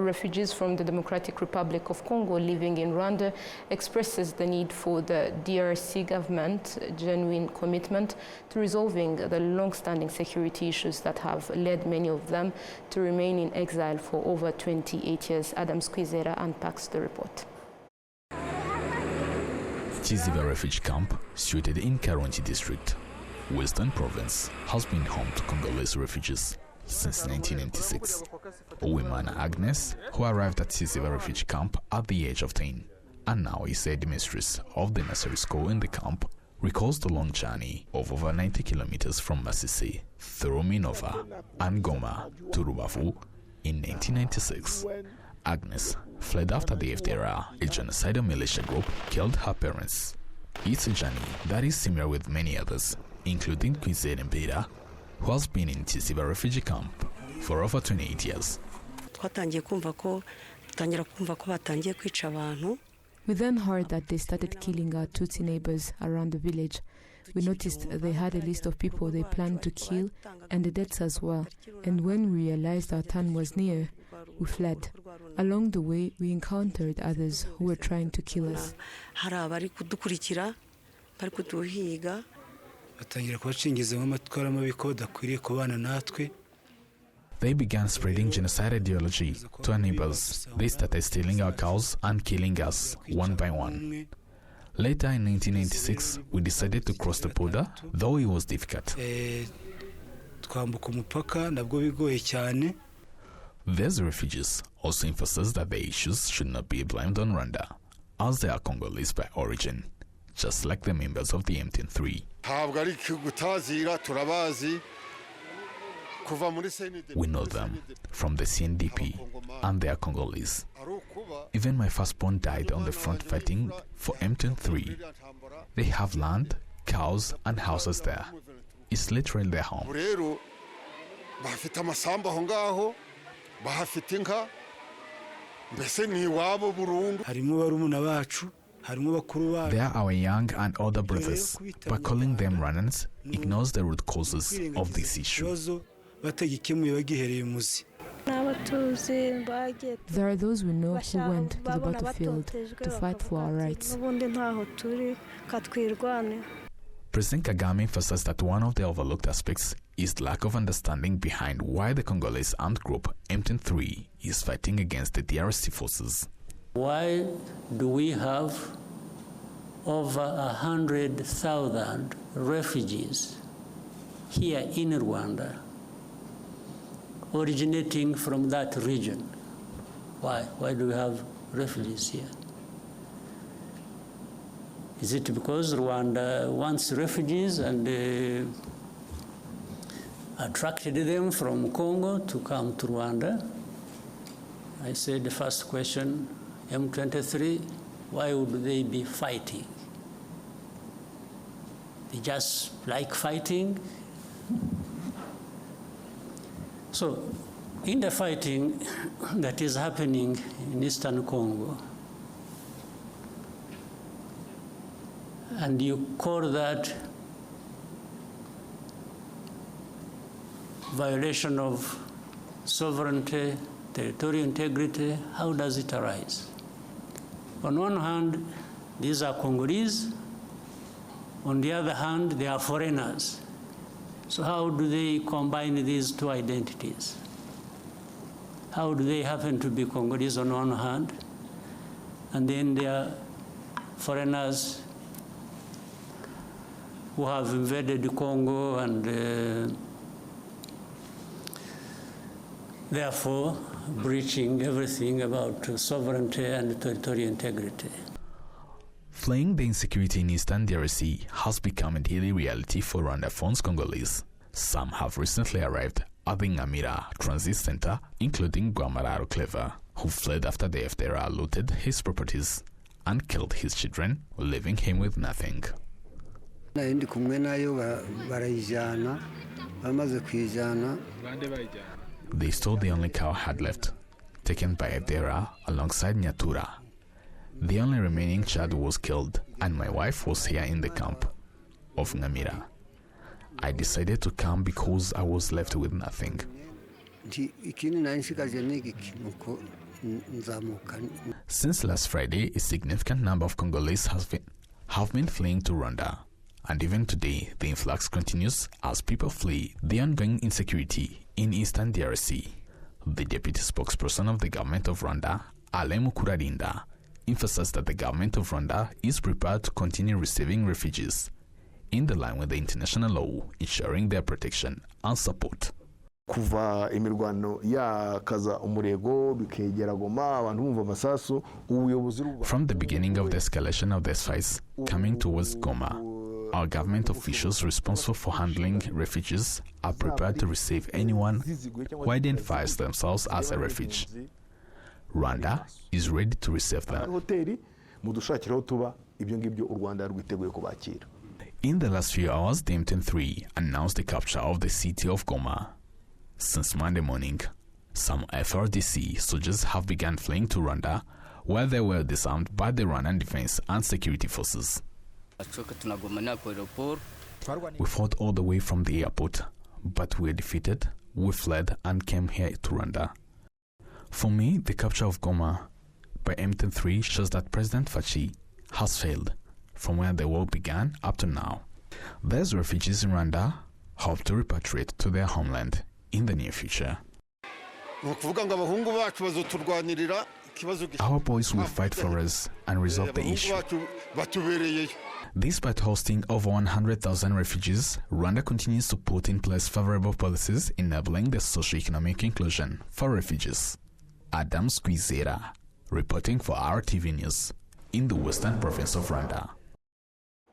refugees from the Democratic Republic of Congo living in Rwanda expresses the need for the DRC government genuine commitment to resolving the long-standing security issues that have led many of them to remain in exile for over 28 years. Adam Squizera unpacks the report. Kiziba refugee camp, situated in Karongi district, Western province, has been home to Congolese refugees since 1996. Woman Agnes, who arrived at Kiziba refugee camp at the age of 10, and now is the headmistress of the nursery school in the camp, recalls the long journey of over 90 kilometers from Masisi through Minova and Goma to Rubavu in 1996. Agnes fled after the FDLR, a genocidal militia group, killed her parents. It's a journey that is similar with many others, including Kwizera Mbera, who has been in Kiziba refugee camp for over 28 years. We then heard that they started killing our Tutsi neighbors around the village. We noticed they had a list of people they planned to kill and the deaths as well. And when we realized our turn was near, we fled. Along the way, we encountered others who were trying to kill us. They began spreading genocide ideology to our neighbors. They started stealing our cows and killing us one by one. Later in 1996, we decided to cross the border, though it was difficult. These refugees also emphasize that the issues should not be blamed on Rwanda, as they are Congolese by origin, just like the members of the M23. We know them from the CNDP, and they are Congolese. Even my firstborn died on the front fighting for M23. They have land, cows, and houses there. It's literally their home. They are our young and older brothers, but calling them Rwandans ignores the root causes of this issue. There are those we know who went to the battlefield to fight for our rights. President Kagame emphasized that one of the overlooked aspects is the lack of understanding behind why the Congolese armed group M23 is fighting against the DRC forces. Why do we have over 100,000 refugees here in Rwanda, originating from that region? Why? Why do we have refugees here? Is it because Rwanda wants refugees and attracted them from Congo to come to Rwanda? I said the first question, M23, why would they be fighting? They just like fighting. So, in the fighting that is happening in Eastern Congo, and you call that violation of sovereignty, territorial integrity, how does it arise? On one hand, these are Congolese. On the other hand, they are foreigners. So how do they combine these two identities? How do they happen to be Congolese on one hand, and then they are foreigners who have invaded Congo and therefore breaching everything about sovereignty and territorial integrity? Fleeing the insecurity in Eastern DRC has become a daily reality for Rwanda-phones Congolese. Some have recently arrived at the Ngamira Transit Center, including Guamararo Clever, who fled after the FDLR looted his properties and killed his children, leaving him with nothing. They stole the only cow I had left, taken by FDLR alongside Nyatura. The only remaining child was killed, and my wife was here in the camp of Ngamira. I decided to come because I was left with nothing. Since last Friday, a significant number of Congolese have been fleeing to Rwanda. And even today, the influx continues as people flee the ongoing insecurity in eastern DRC. The deputy spokesperson of the government of Rwanda, Alain Mukurarinda, emphasized that the government of Rwanda is prepared to continue receiving refugees in the line with the international law, ensuring their protection and support. Kuva imirwano yakaza umurego bikegera Goma abantu bumva amasasu ubuyobozi. From the beginning of the escalation of these fights coming towards Goma, our government officials responsible for handling refugees are prepared to receive anyone who identifies themselves as a refugee. Rwanda is ready to receive them. In the last few hours, the M23 announced the capture of the city of Goma. Since Monday morning, some FRDC soldiers have begun fleeing to Rwanda, where they were disarmed by the Rwandan Defense and Security Forces. We fought all the way from the airport, but we were defeated. We fled and came here to Rwanda. For me, the capture of Goma by M23 shows that President Faci has failed from where the war began up to now. Those refugees in Rwanda hope to repatriate to their homeland in the near future. Our boys will fight for us and resolve the issue. Despite hosting over 100,000 refugees, Rwanda continues to put in place favorable policies enabling the socio-economic inclusion for refugees. Adam Squizera, reporting for RTV News in the western province of Rwanda.